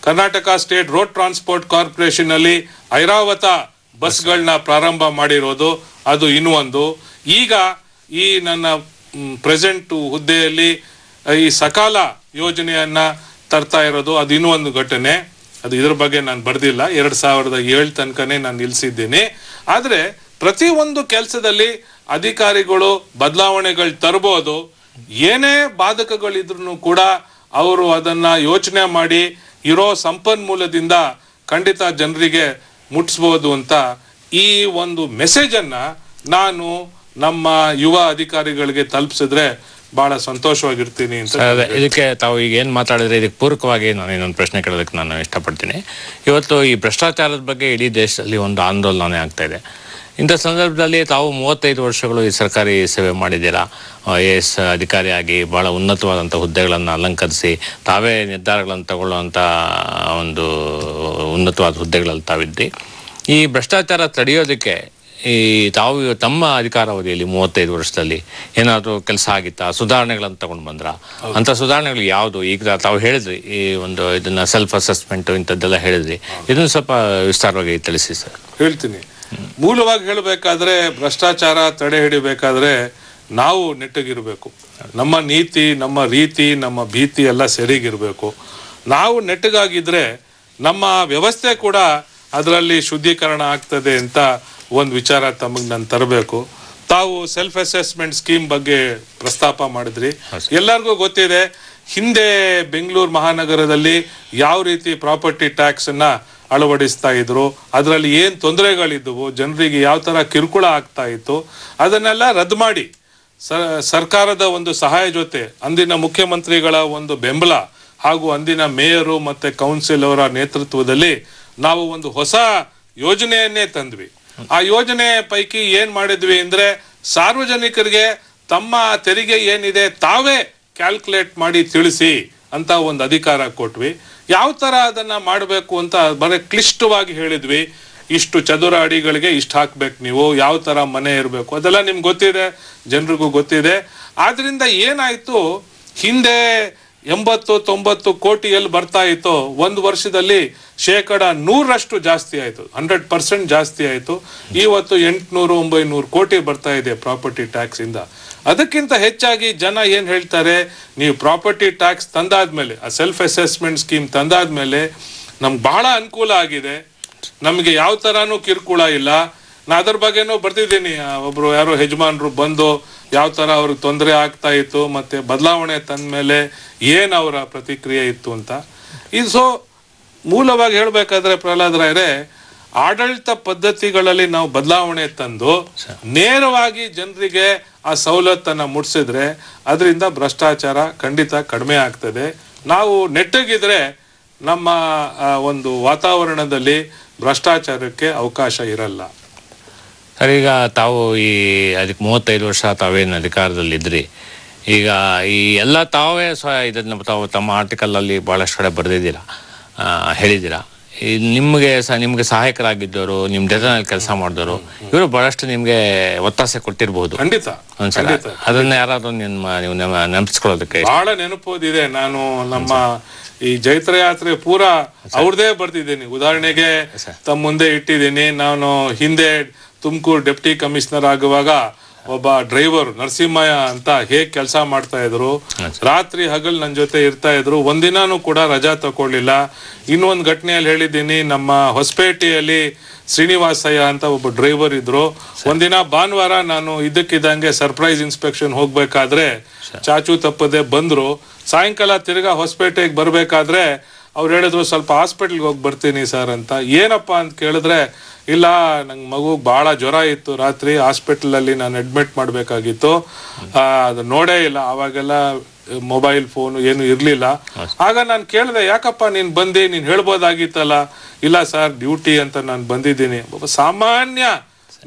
Karnataka state road transport corporation ಅಲ್ಲಿ ಐರಾವತ ಬಸ್ಗಳನ್ನ ಪ್ರಾರಂಭ ಮಾಡಿರೋದು ಅದು ಇನ್ನೊಂದು. ಈಗ ಈ ನನ್ನ ಪ್ರೆಸೆಂಟ್ ಹುದ್ದೆಯಲ್ಲಿ ಈ ಸಕಾಲ ಯೋಜನೆಯನ್ನ ತರ್ತಾ ಇರೋದು ಅದು ಇನ್ನೂ ಒಂದು ಘಟನೆ. ಅದು ಇದ್ರ ಬಗ್ಗೆ ನಾನು ಬರ್ದಿಲ್ಲ. 2007 ತನಕನೇ ನಾನು ನಿಲ್ಸಿದ್ದೀನಿ. ಆದ್ರೆ ಪ್ರತಿ ಒಂದು ಕೆಲಸದಲ್ಲಿ ಅಧಿಕಾರಿಗಳು ಬದಲಾವಣೆಗಳು ತರಬಹುದು. ಏನೇ ಬಾಧಕಗಳಿದ್ರು ಕೂಡ ಅವರು ಅದನ್ನ ಯೋಚನೆ ಮಾಡಿ ಇರೋ ಸಂಪನ್ಮೂಲದಿಂದ ಖಂಡಿತ ಜನರಿಗೆ ಮುಟ್ಟಿಸ್ಬೋದು ಅಂತ ಈ ಒಂದು ಮೆಸೇಜ್ ಅನ್ನ ನಾನು ನಮ್ಮ ಯುವ ಅಧಿಕಾರಿಗಳಿಗೆ ತಲುಪಿಸಿದ್ರೆ ಬಹಳ ಸಂತೋಷವಾಗಿರ್ತೀನಿ ಅಂತ. ಇದಕ್ಕೆ ತಾವು ಈಗ ಏನ್ ಮಾತಾಡಿದ್ರೆ ಇದಕ್ಕೆ ಪೂರಕವಾಗಿ ನಾನು ಇನ್ನೊಂದು ಪ್ರಶ್ನೆ ಕೇಳೋದಕ್ಕೆ ನಾನು ಇಷ್ಟಪಡ್ತೀನಿ. ಇವತ್ತು ಈ ಭ್ರಷ್ಟಾಚಾರದ ಬಗ್ಗೆ ಇಡೀ ದೇಶದಲ್ಲಿ ಒಂದು ಆಂದೋಲನ ಆಗ್ತಾ ಇದೆ. ಇಂಥ ಸಂದರ್ಭದಲ್ಲಿ ತಾವು 35 ವರ್ಷಗಳು ಈ ಸರ್ಕಾರಿ ಸೇವೆ ಮಾಡಿದ್ದೀರಾ. IAS ಅಧಿಕಾರಿಯಾಗಿ ಬಹಳ ಉನ್ನತವಾದಂಥ ಹುದ್ದೆಗಳನ್ನು ಅಲಂಕರಿಸಿ ತಾವೇ ನಿರ್ಧಾರಗಳನ್ನು ತಗೊಳ್ಳುವಂಥ ಒಂದು ಉನ್ನತವಾದ ಹುದ್ದೆಗಳಲ್ಲಿ ತಾವಿದ್ರಿ. ಈ ಭ್ರಷ್ಟಾಚಾರ ತಡೆಯೋದಕ್ಕೆ ಈ ತಾವು ತಮ್ಮ ಅಧಿಕಾರಾವಧಿಯಲ್ಲಿ 35 ವರ್ಷದಲ್ಲಿ ಏನಾದರೂ ಕೆಲಸ ಆಗಿತ್ತಾ? ಸುಧಾರಣೆಗಳನ್ನು ತಗೊಂಡು ಬಂದ್ರ? ಅಂತ ಸುಧಾರಣೆಗಳು ಯಾವುದು? ಈಗ ತಾವು ಹೇಳಿದ್ರಿ ಈ ಒಂದು ಇದನ್ನ ಸೆಲ್ಫ್ ಅಸೆಸ್ಮೆಂಟ್ ಇಂಥದ್ದೆಲ್ಲ ಹೇಳಿದ್ರಿ. ಇದನ್ನು ಸ್ವಲ್ಪ ವಿಸ್ತಾರವಾಗಿ ತಿಳಿಸಿ ಸರ್. ಹೇಳ್ತೀನಿ. ಮೂಲವಾಗಿ ಹೇಳಬೇಕಾದ್ರೆ ಭ್ರಷ್ಟಾಚಾರ ತಡೆ ಹಿಡಿಬೇಕಾದ್ರೆ ನಾವು ನೆಟ್ಟಗಿರ್ಬೇಕು. ನಮ್ಮ ನೀತಿ, ನಮ್ಮ ರೀತಿ, ನಮ್ಮ ಭೀತಿ ಎಲ್ಲ ಸರಿಗಿರ್ಬೇಕು. ನಾವು ನೆಟ್ಟಗಾಗಿದ್ರೆ ನಮ್ಮ ವ್ಯವಸ್ಥೆ ಕೂಡ ಅದರಲ್ಲಿ ಶುದ್ಧೀಕರಣ ಆಗ್ತದೆ ಅಂತ ಒಂದು ವಿಚಾರ ತಮಗೆ ನಾನು ತರಬೇಕು. ತಾವು ಸೆಲ್ಫ್ ಅಸೆಸ್ಮೆಂಟ್ ಸ್ಕೀಮ್ ಬಗ್ಗೆ ಪ್ರಸ್ತಾಪ ಮಾಡಿದ್ರಿ. ಎಲ್ಲರಿಗೂ ಗೊತ್ತಿದೆ ಹಿಂದೆ ಬೆಂಗಳೂರು ಮಹಾನಗರದಲ್ಲಿ ಯಾವ ರೀತಿ ಪ್ರಾಪರ್ಟಿ ಟ್ಯಾಕ್ಸ್ ಅನ್ನ ಅಳವಡಿಸ್ತಾ ಇದ್ರು, ಅದರಲ್ಲಿ ಏನ್ ತೊಂದರೆಗಳಿದ್ದವು, ಜನರಿಗೆ ಯಾವ ತರ ಕಿರುಕುಳ ಆಗ್ತಾ ಇತ್ತು, ಅದನ್ನೆಲ್ಲ ರದ್ದು ಮಾಡಿ ಸರ್ಕಾರದ ಒಂದು ಸಹಾಯ ಜೊತೆ ಅಂದಿನ ಮುಖ್ಯಮಂತ್ರಿಗಳ ಒಂದು ಬೆಂಬಲ ಹಾಗೂ ಅಂದಿನ ಮೇಯರು ಮತ್ತೆ ಕೌನ್ಸಿಲ್ ಅವರ ನೇತೃತ್ವದಲ್ಲಿ ನಾವು ಒಂದು ಹೊಸ ಯೋಜನೆಯನ್ನೇ ತಂದ್ವಿ. ಆ ಯೋಜನೆ ಪೈಕಿ ಏನ್ ಮಾಡಿದ್ವಿ ಅಂದ್ರೆ ಸಾರ್ವಜನಿಕರಿಗೆ ತಮ್ಮ ತೆರಿಗೆ ಏನಿದೆ ತಾವೇ ಕ್ಯಾಲ್ಕುಲೇಟ್ ಮಾಡಿ ತಿಳಿಸಿ ಅಂತ ಒಂದು ಅಧಿಕಾರ ಕೊಟ್ವಿ. ಯಾವ ತರ ಅದನ್ನ ಮಾಡಬೇಕು ಅಂತ ಬರೀ ಕ್ಲಿಷ್ಟವಾಗಿ ಹೇಳಿದ್ವಿ. ಇಷ್ಟು ಚದುರ ಅಡಿಗಳಿಗೆ ಇಷ್ಟು ಹಾಕ್ಬೇಕು, ನೀವು ಯಾವ ತರ ಮನೆ ಇರಬೇಕು ಅದೆಲ್ಲ ನಿಮ್ಗೆ ಗೊತ್ತಿದೆ, ಜನರಿಗೂ ಗೊತ್ತಿದೆ. ಆದ್ರಿಂದ ಏನಾಯ್ತು, ಹಿಂದೆ 80-90 ಕೋಟಿ ಎಲ್ಲಿ ಬರ್ತಾ ಇತ್ತು, ಒಂದು ವರ್ಷದಲ್ಲಿ 100% ಜಾಸ್ತಿ ಆಯ್ತು, 100% ಜಾಸ್ತಿ ಆಯ್ತು. ಇವತ್ತು 800-900 ಕೋಟಿ ಬರ್ತಾ ಇದೆ ಪ್ರಾಪರ್ಟಿ ಟ್ಯಾಕ್ಸ್ ಇಂದ. ಅದಕ್ಕಿಂತ ಹೆಚ್ಚಾಗಿ ಜನ ಏನ್ ಹೇಳ್ತಾರೆ, ನೀವು ಪ್ರಾಪರ್ಟಿ ಟ್ಯಾಕ್ಸ್ ತಂದಾದ್ಮೇಲೆ, ಆ ಸೆಲ್ಫ್ ಅಸೆಸ್ಮೆಂಟ್ ಸ್ಕೀಮ್ ತಂದಾದ್ಮೇಲೆ ನಮ್ಗೆ ಬಹಳ ಅನುಕೂಲ ಆಗಿದೆ, ನಮ್ಗೆ ಯಾವ ತರಾನು ಕಿರುಕುಳ ಇಲ್ಲ. ನಾ ಅದ್ರ ಬಗ್ಗೆನೂ ಬರ್ತಿದ್ದೀನಿ. ಒಬ್ರು ಯಾರೋ ಯಜಮಾನ್ರು ಬಂದು ಯಾವ ತರ ಅವ್ರಿಗೆ ತೊಂದರೆ ಆಗ್ತಾ ಇತ್ತು ಮತ್ತೆ ಬದಲಾವಣೆ ತಂದ ಮೇಲೆ ಏನ್ ಅವರ ಪ್ರತಿಕ್ರಿಯೆ ಇತ್ತು ಅಂತ. ಇದು ಸೊ ಮೂಲವಾಗಿ ಹೇಳ್ಬೇಕಾದ್ರೆ ಪ್ರಹ್ಲಾದ್ ರಾಯರೇ, ಆಡಳಿತ ಪದ್ಧತಿಗಳಲ್ಲಿ ನಾವು ಬದಲಾವಣೆ ತಂದು ನೇರವಾಗಿ ಜನರಿಗೆ ಆ ಸವಲತ್ತನ್ನ ಮುಟ್ಸಿದ್ರೆ ಅದರಿಂದ ಭ್ರಷ್ಟಾಚಾರ ಖಂಡಿತ ಕಡಿಮೆ ಆಗ್ತದೆ. ನಾವು ನೆಟ್ಟಗಿದ್ರೆ ನಮ್ಮ ಒಂದು ವಾತಾವರಣದಲ್ಲಿ ಭ್ರಷ್ಟಾಚಾರಕ್ಕೆ ಅವಕಾಶ ಇರಲ್ಲ. ಸರ್, ಈಗ ತಾವು ಈ ಅದಕ್ಕೆ 35 ವರ್ಷ ತಾವೇನು ಅಧಿಕಾರದಲ್ಲಿದ್ರಿ. ಈಗ ಈ ಎಲ್ಲ ತಾವೇ ಇದನ್ನ ತಾವು ತಮ್ಮ ಆರ್ಟಿಕಲಲ್ಲಿ ಭಾಳಷ್ಟು ಕಡೆ ಬರೆದಿದ್ದೀರಾ, ಹೇಳಿದ್ದೀರಾ. ನಿಮಗೆ ಸಹಾಯಕರಾಗಿದ್ದವರು, ನಿಮ್ಮ ಜೊತೆನಲ್ಲಿ ಕೆಲಸ ಮಾಡಿದವರು, ಇವರು ಬಹಳಷ್ಟು ನಿಮ್ಗೆ ಒತ್ತಾಸೆ ಕೊಟ್ಟಿರಬಹುದು. ಖಂಡಿತ ಅದನ್ನ ಯಾರಾದ್ರೂ ನೀವು ನೆನಪಿಸ್ಕೊಳ್ಳೋದಕ್ಕೆ ಬಹಳ ನೆನಪೋದಿದೆ. ನಾನು ನಮ್ಮ ಈ ಜೈತ್ರ ಯಾತ್ರೆ ಪೂರಾ ಅವ್ರದೇ ಬರ್ತಿದ್ದೀನಿ. ಉದಾಹರಣೆಗೆ ತಮ್ಮ ಮುಂದೆ ಇಟ್ಟಿದ್ದೀನಿ. ನಾನು ಹಿಂದೆ ತುಮಕೂರು ಡೆಪ್ಟಿ ಕಮಿಷನರ್ ಆಗುವಾಗ ಒಬ್ಬ ಡ್ರೈವರ್ ನರಸಿಂಹಯ್ಯ ಅಂತ ಹೇಗ್ ಕೆಲಸ ಮಾಡ್ತಾ ಇದ್ರು, ರಾತ್ರಿ ಹಗಲ್ ನನ್ನ ಜೊತೆ ಇರ್ತಾ ಇದ್ರು, ಒಂದಿನಾನು ಕೂಡ ರಜಾ ತಗೊಳ್ಳಿಲ್ಲ. ಇನ್ನೊಂದು ಘಟನೆಯಲ್ಲಿ ಹೇಳಿದ್ದೀನಿ, ನಮ್ಮ ಹೊಸಪೇಟೆಯಲ್ಲಿ ಶ್ರೀನಿವಾಸಯ್ಯ ಅಂತ ಒಬ್ಬ ಡ್ರೈವರ್ ಇದ್ರು. ಒಂದಿನ ಭಾನುವಾರ ನಾನು ಇದ್ದಕ್ಕಿದ್ದಂಗೆ ಸರ್ಪ್ರೈಸ್ ಇನ್ಸ್ಪೆಕ್ಷನ್ ಹೋಗ್ಬೇಕಾದ್ರೆ ಚಾಚು ತಪ್ಪದೆ ಬಂದ್ರು. ಸಾಯಂಕಾಲ ತಿರ್ಗಾ ಹೊಸಪೇಟೆಗೆ ಬರ್ಬೇಕಾದ್ರೆ ಅವ್ರು ಹೇಳಿದ್ರು, ಸ್ವಲ್ಪ ಹಾಸ್ಪಿಟಲ್ಗೆ ಹೋಗಿ ಬರ್ತೀನಿ ಸರ್ ಅಂತ. ಏನಪ್ಪ ಅಂತ ಕೇಳಿದ್ರೆ, ಇಲ್ಲ ನಂಗೆ ಮಗುಗೆ ಬಹಳ ಜ್ವರ ಇತ್ತು, ರಾತ್ರಿ ಹಾಸ್ಪಿಟಲಲ್ಲಿ ನಾನು ಅಡ್ಮಿಟ್ ಮಾಡಬೇಕಾಗಿತ್ತು, ಅದು ನೋಡೇ ಇಲ್ಲ. ಅವಾಗೆಲ್ಲ ಮೊಬೈಲ್ ಫೋನು ಏನು ಇರಲಿಲ್ಲ. ಆಗ ನಾನು ಕೇಳಿದೆ, ಯಾಕಪ್ಪ ನೀನು ಬಂದು ನೀನು ಹೇಳ್ಬೋದಾಗಿತ್ತಲ್ಲ. ಇಲ್ಲ ಸರ್, ಡ್ಯೂಟಿ ಅಂತ ನಾನು ಬಂದಿದ್ದೀನಿ. ಒಬ್ಬ ಸಾಮಾನ್ಯ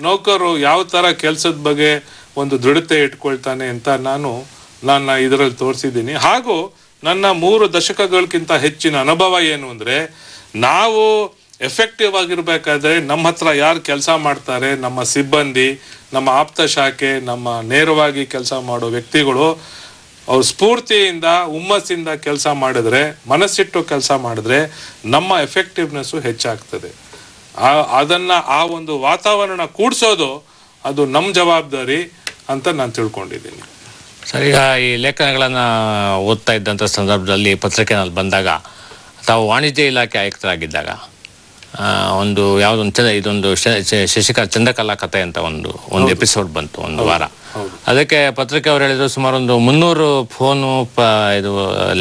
ನೌಕರು ಯಾವ ಥರ ಕೆಲಸದ ಬಗ್ಗೆ ಒಂದು ದೃಢತೆ ಇಟ್ಕೊಳ್ತಾನೆ ಅಂತ ನನ್ನ ಇದರಲ್ಲಿ ತೋರಿಸಿದ್ದೀನಿ. ಹಾಗೂ ನನ್ನ 3 ದಶಕಗಳಿಗಿಂತ ಹೆಚ್ಚಿನ ಅನುಭವ ಏನು ಅಂದರೆ, ನಾವು ಎಫೆಕ್ಟಿವ್ ಆಗಿರ್ಬೇಕಾದ್ರೆ ನಮ್ಮ ಹತ್ರ ಯಾರು ಕೆಲಸ ಮಾಡ್ತಾರೆ, ನಮ್ಮ ಸಿಬ್ಬಂದಿ, ನಮ್ಮ ಆಪ್ತ ಶಾಖೆ, ನಮ್ಮ ನೇರವಾಗಿ ಕೆಲಸ ಮಾಡೋ ವ್ಯಕ್ತಿಗಳು, ಅವ್ರ ಸ್ಫೂರ್ತಿಯಿಂದ ಹುಮ್ಮಸ್ಸಿಂದ ಕೆಲಸ ಮಾಡಿದ್ರೆ, ಮನಸ್ಸಿಟ್ಟು ಕೆಲಸ ಮಾಡಿದ್ರೆ ನಮ್ಮ ಎಫೆಕ್ಟಿವ್ನೆಸ್ಸು ಹೆಚ್ಚಾಗ್ತದೆ. ಅದನ್ನ ಆ ಒಂದು ವಾತಾವರಣ ಕೂಡಿಸೋದು ಅದು ನಮ್ಮ ಜವಾಬ್ದಾರಿ ಅಂತ ನಾನು ತಿಳ್ಕೊಂಡಿದ್ದೀನಿ. ಸರ್, ಈಗ ಈ ಲೇಖನಗಳನ್ನು ಓದ್ತಾ ಇದ್ದಂಥ ಸಂದರ್ಭದಲ್ಲಿ ಪತ್ರಿಕೆನಲ್ಲಿ ಬಂದಾಗ ತಾವು ವಾಣಿಜ್ಯ ಇಲಾಖೆ ಆಯುಕ್ತರಾಗಿದ್ದಾಗ ಒಂದು ಯಾವುದೊಂದು ಇದೊಂದು ಶಶಿಕಲಾ ಚಂದ್ರಕಲಾ ಕಥೆ ಅಂತ ಒಂದು ಎಪಿಸೋಡ್ ಬಂತು, ಒಂದು ವಾರ. ಅದಕ್ಕೆ ಪತ್ರಿಕೆ ಅವ್ರು ಹೇಳಿದ್ರು ಸುಮಾರು ಒಂದು 300 ಫೋನು, ಇದು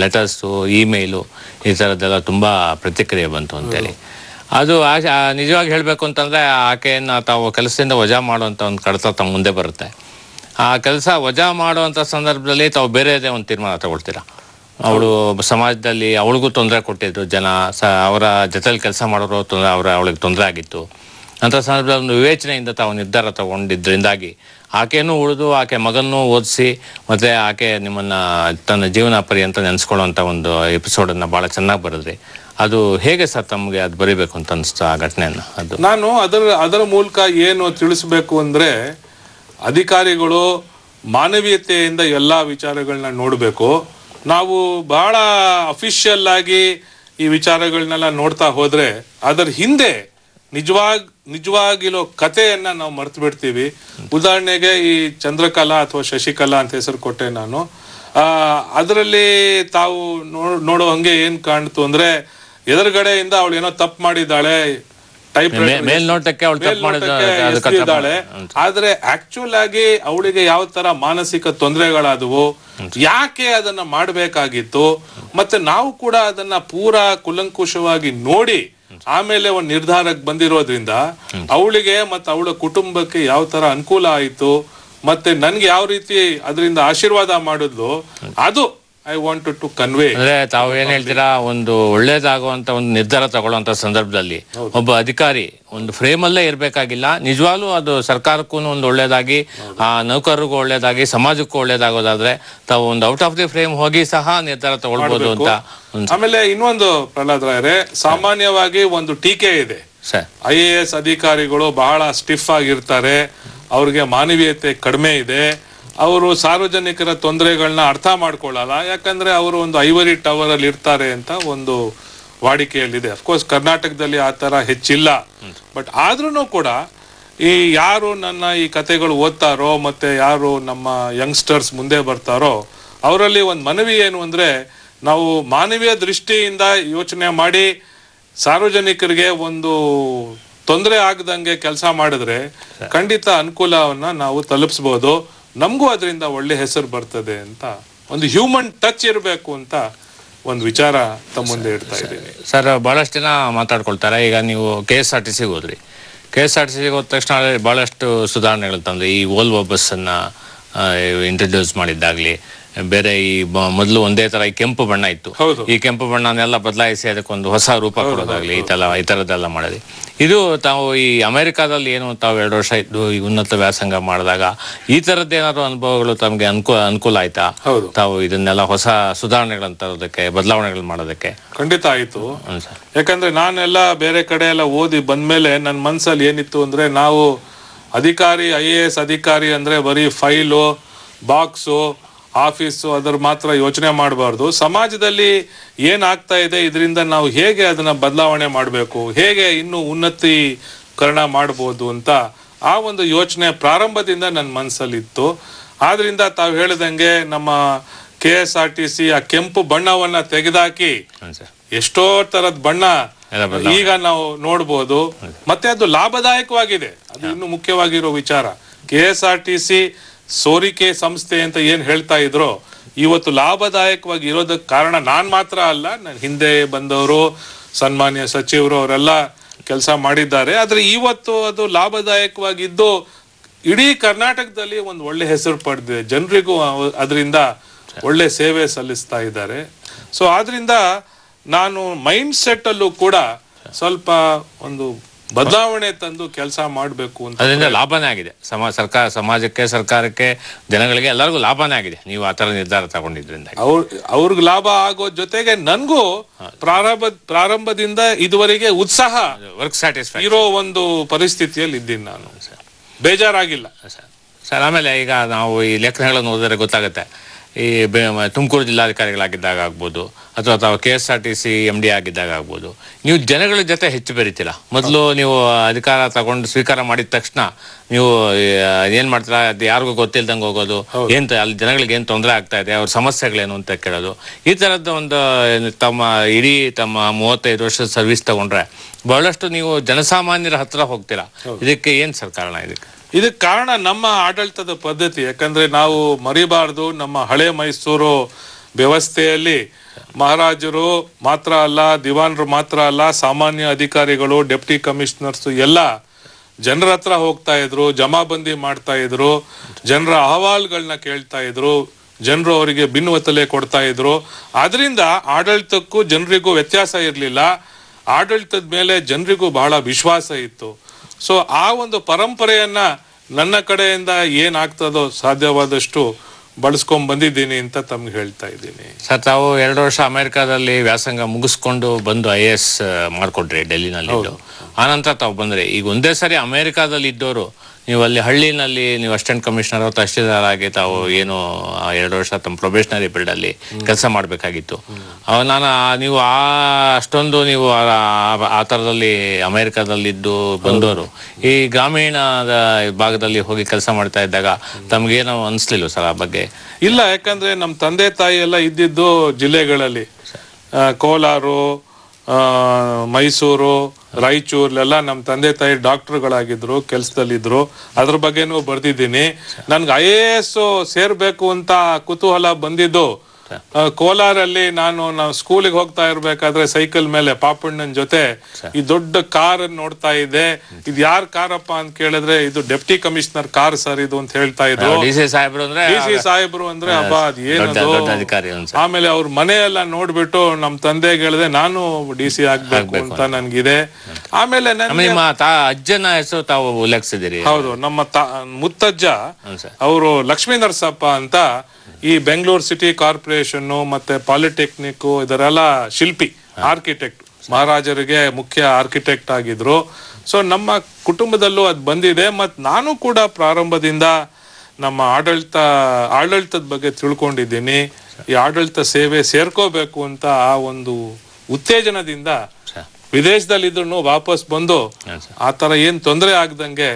ಲೆಟರ್ಸು, ಇಮೇಲು, ಈ ಥರದ್ದೆಲ್ಲ ತುಂಬ ಪ್ರತಿಕ್ರಿಯೆ ಬಂತು ಅಂತೇಳಿ. ಅದು ನಿಜವಾಗಿ ಹೇಳಬೇಕು ಅಂತಂದರೆ ಆಕೆಯನ್ನು ತಾವು ಕೆಲಸದಿಂದ ವಜಾ ಮಾಡುವಂಥ ಒಂದು ಕಡತ ತಮ್ಮ ಮುಂದೆ ಬರುತ್ತೆ. ಆ ಕೆಲಸ ವಜಾ ಮಾಡುವಂಥ ಸಂದರ್ಭದಲ್ಲಿ ತಾವು ಬೇರೆದೇ ಒಂದು ತೀರ್ಮಾನ ತಗೊಳ್ತೀರಾ. ಅವಳು ಸಮಾಜದಲ್ಲಿ ಅವಳಿಗೂ ತೊಂದರೆ ಕೊಟ್ಟಿದ್ರು ಜನ, ಅವರ ಜೊತೆಲಿ ಕೆಲಸ ಮಾಡೋರು ಅವಳಿಗೆ ತೊಂದರೆ ಆಗಿತ್ತು. ಅಂಥ ಸಂದರ್ಭದಲ್ಲಿ ಒಂದು ವಿವೇಚನೆಯಿಂದ ತಾವು ನಿರ್ಧಾರ ತಗೊಂಡಿದ್ದರಿಂದಾಗಿ ಆಕೆನೂ ಉಳಿದು ಆಕೆ ಮಗನೂ ಓದಿಸಿ ಮತ್ತು ಆಕೆ ನಿಮ್ಮನ್ನು ತನ್ನ ಜೀವನ ಪರ್ಯಂತ ನೆನೆಸ್ಕೊಳ್ಳುವಂಥ ಒಂದು ಎಪಿಸೋಡನ್ನು ಭಾಳ ಚೆನ್ನಾಗಿ ಬರೆದ್ರಿ. ಅದು ಹೇಗೆ ಸರ್ ತಮಗೆ ಅದು ಬರೀಬೇಕು ಅಂತ ಅನಿಸ್ತು ಆ ಘಟನೆಯನ್ನು? ನಾನು ಅದರ ಮೂಲಕ ಏನು ತಿಳಿಸ್ಬೇಕು ಅಂದರೆ, ಅಧಿಕಾರಿಗಳು ಮಾನವೀಯತೆಯಿಂದ ಎಲ್ಲ ವಿಚಾರಗಳನ್ನ ನೋಡಬೇಕು. ನಾವು ಬಹಳ ಅಫಿಷಿಯಲ್ ಆಗಿ ಈ ವಿಚಾರಗಳನ್ನೆಲ್ಲ ನೋಡ್ತಾ ಹೋದ್ರೆ ಅದರ ಹಿಂದೆ ನಿಜವಾಗಿರೋ ಕಥೆಯನ್ನ ನಾವು ಮರ್ತು ಬಿಡ್ತೀವಿ. ಉದಾಹರಣೆಗೆ ಈ ಚಂದ್ರಕಲಾ ಅಥವಾ ಶಶಿಕಲಾ ಅಂತ ಹೆಸರು ಕೊಟ್ಟೆ ನಾನು. ಅದರಲ್ಲಿ ತಾವು ನೋಡೋ ಹಂಗೆ ಏನ್ ಕಾಣ್ತು ಅಂದ್ರೆ, ಎದುರುಗಡೆಯಿಂದ ಅವಳು ಏನೋ ತಪ್ಪು ಮಾಡಿದ್ದಾಳೆ, ಎಸಗಿದ್ದಾಳೆ. ಆದ್ರೆ ಆಕ್ಚುಲ್ ಆಗಿ ಅವಳಿಗೆ ಯಾವ ತರ ಮಾನಸಿಕ ತೊಂದರೆಗಳಾದವು, ಯಾಕೆ ಅದನ್ನ ಮಾಡಬೇಕಾಗಿತ್ತು, ಮತ್ತೆ ನಾವು ಕೂಡ ಅದನ್ನ ಪೂರಾ ಕುಲಂಕುಷವಾಗಿ ನೋಡಿ ಆಮೇಲೆ ಒಂದು ನಿರ್ಧಾರಕ್ಕೆ ಬಂದಿರೋದ್ರಿಂದ ಅವಳಿಗೆ ಮತ್ತೆ ಅವಳ ಕುಟುಂಬಕ್ಕೆ ಯಾವ ತರ ಅನುಕೂಲ ಆಯ್ತು, ಮತ್ತೆ ನನ್ಗೆ ಯಾವ ರೀತಿ ಅದರಿಂದ ಆಶೀರ್ವಾದ ಮಾಡಿದ್ಲು, ಅದು ಐ ವಾಂಟೆಡ್ ಟು ಕನ್ವೆ. ಅಂದ್ರೆ ತಾವು ಏನ್ ಹೇಳ್ತೀರಾ, ಒಂದು ಒಳ್ಳೇದಾಗುವಂತ ಒಂದು ನಿರ್ಧಾರ ತಗೊಳ್ಳುವಂತ ಸಂದರ್ಭದಲ್ಲಿ ಒಬ್ಬ ಅಧಿಕಾರಿ ಒಂದು ಫ್ರೇಮ್ ಅಲ್ಲೇ ಇರ್ಬೇಕಾಗಿಲ್ಲ. ನಿಜವಾಗ್ಲೂ ಅದು ಸರ್ಕಾರಕ್ಕೂ ಒಂದು ಒಳ್ಳೇದಾಗಿ, ಆ ನೌಕರರಿಗೂ ಒಳ್ಳೇದಾಗಿ, ಸಮಾಜಕ್ಕೂ ಒಳ್ಳೇದಾಗೋದಾದ್ರೆ ತಾವು ಒಂದು ಔಟ್ ಆಫ್ ದಿ ಫ್ರೇಮ್ ಹೋಗಿ ಸಹ ನಿರ್ಧಾರ ತಗೊಳ್ಬಹುದು ಅಂತ. ಆಮೇಲೆ ಇನ್ನೊಂದು ಪ್ರಹ್ಲಾದ್ ರಾಯರೇ, ಸಾಮಾನ್ಯವಾಗಿ ಒಂದು ಟೀಕೆ ಇದೆ, IAS ಅಧಿಕಾರಿಗಳು ಬಹಳ ಸ್ಟಿಫ್ ಆಗಿರ್ತಾರೆ, ಅವ್ರಿಗೆ ಮಾನವೀಯತೆ ಕಡಿಮೆ ಇದೆ, ಅವರು ಸಾರ್ವಜನಿಕರ ತೊಂದರೆಗಳನ್ನ ಅರ್ಥ ಮಾಡ್ಕೊಳ್ಳಲ್ಲ, ಯಾಕಂದ್ರೆ ಅವರು ಒಂದು ಐವರಿ ಟವರ್ ಅಲ್ಲಿ ಇರ್ತಾರೆ ಅಂತ ಒಂದು ವಾಡಿಕೆಯಲ್ಲಿದೆ. ಅಫ್ಕೋರ್ಸ್ ಕರ್ನಾಟಕದಲ್ಲಿ ಆ ತರ ಹೆಚ್ಚಿಲ್ಲ, ಬಟ್ ಆದ್ರೂ ಕೂಡ ಈ ಯಾರು ನನ್ನ ಈ ಕತೆಗಳು ಓದ್ತಾರೋ ಮತ್ತೆ ಯಾರು ನಮ್ಮ ಯಂಗ್ಸ್ಟರ್ಸ್ ಮುಂದೆ ಬರ್ತಾರೋ ಅವರಲ್ಲಿ ಒಂದು ಮನವಿ ಏನು ಅಂದ್ರೆ, ನಾವು ಮಾನವೀಯ ದೃಷ್ಟಿಯಿಂದ ಯೋಚನೆ ಮಾಡಿ ಸಾರ್ವಜನಿಕರಿಗೆ ಒಂದು ತೊಂದರೆ ಆಗದಂಗೆ ಕೆಲಸ ಮಾಡಿದ್ರೆ ಖಂಡಿತ ಅನುಕೂಲವನ್ನ ನಾವು ತಲುಪಿಸಬಹುದು, ನಮಗೂ ಅದರಿಂದ ಒಳ್ಳೆ ಹೆಸರು ಬರ್ತದೆ ಅಂತ ಒಂದು ಹ್ಯೂಮನ್ ಟಚ್ ಇರಬೇಕು ಅಂತ ಒಂದು ವಿಚಾರ ತಮ್ಮ ಮುಂದೆ ಇಡ್ತಾ ಇದ್ದೀನಿ. ಸರ್, ಬಹಳಷ್ಟು ಜನ ಮಾತಾಡ್ಕೊಳ್ತಾರೆ. ಈಗ ನೀವು KSRTCಗೆ ಹೋದ್ರಿ, KSRTCಗೆ ಹೋದ ತಕ್ಷಣ ಬಹಳಷ್ಟು ಸುಧಾರಣೆಗಳು ತಂದ್ರೆ, ಈ ವೋಲ್ವೋ ಬಸ್ಸನ್ನು ಇಂಟ್ರೊಡ್ಯೂಸ್ ಮಾಡಿದ್ದಾಗಲಿ, ಬೇರೆ ಈ ಮೊದಲು ಒಂದೇ ತರ ಈ ಕೆಂಪು ಬಣ್ಣ ಇತ್ತು, ಈ ಕೆಂಪು ಬಣ್ಣನೆಲ್ಲ ಬದಲಾಯಿಸಿ ಅದಕ್ಕೊಂದು ಹೊಸ ರೂಪ ಕೊಡೋದಾಗ್ಲಿ, ಈ ತರದ್ದೆಲ್ಲ ಮಾಡಿದ್ವಿ. ಇದು ತಾವು ಈ ಅಮೆರಿಕಾದಲ್ಲಿ ಏನು ತಾವು 2 ವರ್ಷ ಇದ್ದು ಈ ಉನ್ನತ ವ್ಯಾಸಂಗ ಮಾಡಿದಾಗ ಈ ತರದ್ದೇನಾದ್ರು ಅನುಭವಗಳು ತಮಗೆ ಅನುಕೂಲ ಆಯ್ತಾ? ತಾವು ಇದನ್ನೆಲ್ಲ ಹೊಸ ಸುಧಾರಣೆಗಳನ್ನ ತರೋದಕ್ಕೆ, ಬದಲಾವಣೆಗಳು ಮಾಡೋದಕ್ಕೆ? ಖಂಡಿತ ಆಯ್ತು. ಯಾಕಂದ್ರೆ ನಾನೆಲ್ಲ ಬೇರೆ ಕಡೆ ಎಲ್ಲ ಓದಿ ಬಂದ್ಮೇಲೆ ನನ್ನ ಮನ್ಸಲ್ಲಿ ಏನಿತ್ತು ಅಂದ್ರೆ, ನಾವು ಅಧಿಕಾರಿ IAS ಅಧಿಕಾರಿ ಅಂದ್ರೆ ಬರೀ ಫೈಲು, ಬಾಕ್ಸು, ಆಫೀಸು ಅದರ ಮಾತ್ರ ಯೋಚನೆ ಮಾಡಬಾರ್ದು. ಸಮಾಜದಲ್ಲಿ ಏನಾಗ್ತಾ ಇದೆ, ಇದರಿಂದ ನಾವು ಹೇಗೆ ಅದನ್ನ ಬದಲಾವಣೆ ಮಾಡಬೇಕು, ಹೇಗೆ ಇನ್ನೂ ಉನ್ನತೀಕರಣ ಮಾಡ್ಬೋದು ಅಂತ ಆ ಒಂದು ಯೋಚನೆ ಪ್ರಾರಂಭದಿಂದ ನನ್ನ ಮನಸ್ಸಲ್ಲಿತ್ತು. ಆದ್ರಿಂದ ತಾವು ಹೇಳಿದಂಗೆ ನಮ್ಮ KSRTC ಆ ಕೆಂಪು ಬಣ್ಣವನ್ನ ತೆಗೆದಾಕಿ ಎಷ್ಟೋ ತರದ ಬಣ್ಣ ಈಗ ನಾವು ನೋಡ್ಬೋದು. ಮತ್ತೆ ಅದು ಲಾಭದಾಯಕವಾಗಿದೆ, ಅದು ಇನ್ನು ಮುಖ್ಯವಾಗಿರೋ ವಿಚಾರ. KSRTC ಸೋರಿಕೆ ಸಂಸ್ಥೆ ಅಂತ ಏನ್ ಹೇಳ್ತಾ ಇದ್ರು, ಇವತ್ತು ಲಾಭದಾಯಕವಾಗಿ ಇರೋದಕ್ಕೆ ಕಾರಣ ನಾನ್ ಮಾತ್ರ ಅಲ್ಲ, ನನ್ನ ಹಿಂದೆ ಬಂದವರು, ಸನ್ಮಾನ್ಯ ಸಚಿವರು ಅವರೆಲ್ಲ ಕೆಲಸ ಮಾಡಿದ್ದಾರೆ. ಆದ್ರೆ ಇವತ್ತು ಅದು ಲಾಭದಾಯಕವಾಗಿದ್ದು ಇಡೀ ಕರ್ನಾಟಕದಲ್ಲಿ ಒಂದು ಒಳ್ಳೆ ಹೆಸರು ಪಡೆದಿದೆ, ಜನರಿಗೂ ಅದರಿಂದ ಒಳ್ಳೆ ಸೇವೆ ಸಲ್ಲಿಸ್ತಾ ಇದ್ದಾರೆ. ಸೊ ಆದ್ರಿಂದ ನಾನು ಮೈಂಡ್ ಸೆಟ್ ಅಲ್ಲೂ ಕೂಡ ಸ್ವಲ್ಪ ಒಂದು ಬದಲಾವಣೆ ತಂದು ಕೆಲಸ ಮಾಡಬೇಕು ಅಂತ. ಅದರಿಂದ ಲಾಭನೇ ಆಗಿದೆ ಸಮಾಜಕ್ಕೆ, ಸರ್ಕಾರಕ್ಕೆ, ಜನಗಳಿಗೆ, ಎಲ್ಲರಿಗೂ ಲಾಭನೇ ಆಗಿದೆ ನೀವು ಆ ತರ ನಿರ್ಧಾರ ತಗೊಂಡಿದ್ರಿಂದ. ಅವ್ರಿಗೆ ಲಾಭ ಆಗೋ ಜೊತೆಗೆ ನನ್ಗೂ ಪ್ರಾರಂಭದಿಂದ ಇದುವರೆಗೆ ಉತ್ಸಾಹ, ವರ್ಕ್ ಸ್ಯಾಟಿಸ್ಫೈ ಇರೋ ಒಂದು ಪರಿಸ್ಥಿತಿಯಲ್ಲಿ ಇದ್ದೀನಿ ನಾನು, ಬೇಜಾರಾಗಿಲ್ಲ ಸರ್. ಆಮೇಲೆ ಈಗ ನಾವು ಈ ಲೇಖನಗಳನ್ನು ಓದಿದ್ರೆ ಗೊತ್ತಾಗುತ್ತೆ, ಈ ತುಮಕೂರು ಜಿಲ್ಲಾಧಿಕಾರಿಗಳಾಗಿದ್ದಾಗ ಆಗ್ಬೋದು, ಅಥವಾ ತಾವು KSRTC MD ಆಗಿದ್ದಾಗ ಆಗ್ಬೋದು, ನೀವು ಜನಗಳ ಜೊತೆ ಹೆಚ್ಚು ಬೆರಿತಿಲ್ಲ. ಮೊದಲು ನೀವು ಅಧಿಕಾರ ತಗೊಂಡು ಸ್ವೀಕಾರ ಮಾಡಿದ ತಕ್ಷಣ ನೀವು ಏನ್ ಮಾಡ್ತೀರಾ, ಅದು ಯಾರಿಗೂ ಗೊತ್ತಿಲ್ದಂಗೆ ಹೋಗೋದು, ಅಲ್ಲಿ ಜನಗಳಿಗೆ ಏನ್ ತೊಂದರೆ ಆಗ್ತಾ ಇದೆ, ಅವ್ರ ಸಮಸ್ಯೆಗಳೇನು ಅಂತ ಕೇಳೋದು. ಈ ತರದ್ದು ಒಂದು ತಮ್ಮ 35 ವರ್ಷದ ಸರ್ವಿಸ್ ತಗೊಂಡ್ರೆ ಬಹಳಷ್ಟು ನೀವು ಜನಸಾಮಾನ್ಯರ ಹತ್ರ ಹೋಗ್ತೀರಾ. ಇದಕ್ಕೆ ಏನ್ ಸರ್ ಕಾರಣ? ಇದಕ್ಕೆ ಕಾರಣ ನಮ್ಮ ಆಡಳಿತದ ಪದ್ಧತಿ. ಯಾಕಂದ್ರೆ ನಾವು ಮರಿಬಾರ್ದು, ನಮ್ಮ ಹಳೆ ಮೈಸೂರು ವ್ಯವಸ್ಥೆಯಲ್ಲಿ ಮಹಾರಾಜರು ಮಾತ್ರ ಅಲ್ಲ, ದಿವಾನರು ಮಾತ್ರ ಅಲ್ಲ, ಸಾಮಾನ್ಯ ಅಧಿಕಾರಿಗಳು, ಡೆಪ್ಟಿ ಕಮಿಷನರ್ಸ್ ಎಲ್ಲ ಜನರ ಹತ್ರ ಹೋಗ್ತಾ ಇದ್ರು, ಜಮಾಬಂದಿ ಮಾಡ್ತಾ ಇದ್ರು, ಜನರ ಅಹವಾಲುಗಳನ್ನ ಕೇಳ್ತಾ ಇದ್ರು, ಜನರು ಅವರಿಗೆ ಭಿನ್ನವತಲೆ ಕೊಡ್ತಾ ಇದ್ರು. ಆದ್ರಿಂದ ಆಡಳಿತಕ್ಕೂ ಜನರಿಗೂ ವ್ಯತ್ಯಾಸ ಇರಲಿಲ್ಲ. ಆಡಳಿತದ ಮೇಲೆ ಜನರಿಗೂ ಬಹಳ ವಿಶ್ವಾಸ ಇತ್ತು. ಸೊ ಆ ಒಂದು ಪರಂಪರೆಯನ್ನ ನನ್ನ ಕಡೆಯಿಂದ ಏನಾಗ್ತದೋ ಸಾಧ್ಯವಾದಷ್ಟು ಬಳಸ್ಕೊಂಡ್ ಬಂದಿದ್ದೀನಿ ಅಂತ ತಮ್ಗೆ ಹೇಳ್ತಾ ಇದ್ದೀನಿ. ಸರ್, ತಾವು 2 ವರ್ಷ ಅಮೆರಿಕಾದಲ್ಲಿ ವ್ಯಾಸಂಗ ಮುಗಿಸ್ಕೊಂಡು ಬಂದು IAS ಮಾಡ್ಕೊಟ್ರಿ ಡೆಲ್ಲಿನಲ್ಲಿ. ಆನಂತರ ತಾವು ಬಂದ್ರಿ. ಈಗ ಒಂದೇ ಸರಿ ಅಮೆರಿಕಾದಲ್ಲಿ ಇದ್ದವರು ನೀವು ಅಲ್ಲಿ ಹಳ್ಳಿನಲ್ಲಿ ನೀವು ಅಸಿಸ್ಟೆಂಟ್ ಕಮಿಷನರ್ ಅಥವಾ ತಹಶೀಲ್ದಾರ್ ಆಗಿ ತಾವು ಏನು 2 ವರ್ಷ ತಮ್ಮ ಪ್ರೊಬೇಷನರಿ ಪೀರಿಯಡ್ ಅಲ್ಲಿ ಕೆಲಸ ಮಾಡಬೇಕಾಗಿತ್ತು. ನೀವು ಅಷ್ಟೊಂದು ನೀವು ಆ ಥರದಲ್ಲಿ ಅಮೆರಿಕಾದಲ್ಲಿದ್ದು ಬಂದವರು ಈ ಗ್ರಾಮೀಣದ ಭಾಗದಲ್ಲಿ ಹೋಗಿ ಕೆಲಸ ಮಾಡ್ತಾ ಇದ್ದಾಗ ತಮ್ಗೇನೋ ಅನಿಸ್ಲಿಲ್ಲ ಸರ್ ಆ ಬಗ್ಗೆ? ಇಲ್ಲ, ಯಾಕಂದ್ರೆ ನಮ್ಮ ತಂದೆ ತಾಯಿ ಎಲ್ಲ ಇದ್ದಿದ್ದು ಜಿಲ್ಲೆಗಳಲ್ಲಿ, ಕೋಲಾರು, ಮೈಸೂರು, ರಾಯಚೂರ್ಲೆಲ್ಲ ನಮ್ಮ ತಂದೆ ತಾಯಿ ಡಾಕ್ಟರ್ಗಳಾಗಿದ್ರು, ಕೆಲಸದಲ್ಲಿದ್ರು. ಅದ್ರ ಬಗ್ಗೆನೂ ಬರ್ದಿದ್ದೀನಿ. ನನ್ಗೆ IAS ಸೇರ್ಬೇಕು ಅಂತ ಕುತೂಹಲ ಬಂದಿದ್ದು ಕೋಲಾರಲ್ಲಿ. ನಾವು ಸ್ಕೂಲಿಗೆ ಹೋಗ್ತಾ ಇರ್ಬೇಕಾದ್ರೆ ಸೈಕಲ್ ಮೇಲೆ ಪಾಪಣ್ಣನ ಜೊತೆ ಈ ದೊಡ್ಡ ಕಾರ್ ನೋಡ್ತಾ ಇದ್ದೆ. ಇದು ಯಾರ ಕಾರಪ್ಪ ಅಂತ ಕೇಳಿದ್ರೆ, ಇದು ಡೆಪ್ಟಿ ಕಮಿಷನರ್ ಕಾರ್ ಸರ್ ಇದು ಅಂತ ಹೇಳ್ತಾ ಇದ್ರು. DC ಸಾಹೇಬ್ರು ಅಂದ್ರೆ ಹಬ್ಬ ಅದ್ ಏನದು. ಆಮೇಲೆ ಅವ್ರ ಮನೆಯೆಲ್ಲ ನೋಡ್ಬಿಟ್ಟು ನಮ್ ತಂದೆಗೆ ಹೇಳಿದೆ, ನಾನು DC ಆಗ್ಬೇಕು ಅಂತ ನನ್ಗಿದೆ. ಆಮೇಲೆ ನಿಮ್ಮ ಅಜ್ಜನ ಹೆಸರು ತಾವು ಉಲ್ಲೇಖಿಸಿದಿರಿ. ಹೌದು, ನಮ್ಮ ಮುತ್ತಜ್ಜ ಅವರು ಲಕ್ಷ್ಮೀ ನರಸಪ್ಪ ಅಂತ ಈ ಬೆಂಗಳೂರು ಸಿಟಿ ಕಾರ್ಪೊರೇಷನ್ ಮತ್ತೆ ಪಾಲಿಟೆಕ್ನಿಕ್ ಇದರೆಲ್ಲ ಶಿಲ್ಪಿ, ಆರ್ಕಿಟೆಕ್ಟ್, ಮಹಾರಾಜರಿಗೆ ಮುಖ್ಯ ಆರ್ಕಿಟೆಕ್ಟ್ ಆಗಿದ್ರು. ಸೊ ನಮ್ಮ ಕುಟುಂಬದಲ್ಲೂ ಅದು ಬಂದಿದೆ. ಮತ್ತು ನಾನು ಕೂಡ ಪ್ರಾರಂಭದಿಂದ ನಮ್ಮ ಆಡಳಿತದ ಬಗ್ಗೆ ತಿಳ್ಕೊಂಡಿದ್ದೀನಿ. ಈ ಆಡಳಿತ ಸೇವೆ ಸೇರ್ಕೋಬೇಕು ಅಂತ ಆ ಒಂದು ಉತ್ತೇಜನದಿಂದ ವಿದೇಶದಲ್ಲಿದ್ರು ವಾಪಸ್ ಬಂದು ಆ ತರ ಏನ್ ತೊಂದರೆ ಆಗ್ದಂಗೆ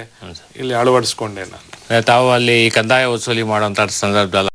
ಇಲ್ಲಿ ಅಳವಡಿಸ್ಕೊಂಡೆ ನಾನು. ತಾವು ಅಲ್ಲಿ ಕಂದಾಯ ವಸೂಲಿ ಮಾಡುವಂತ ಸಂದರ್ಭದಲ್ಲಿ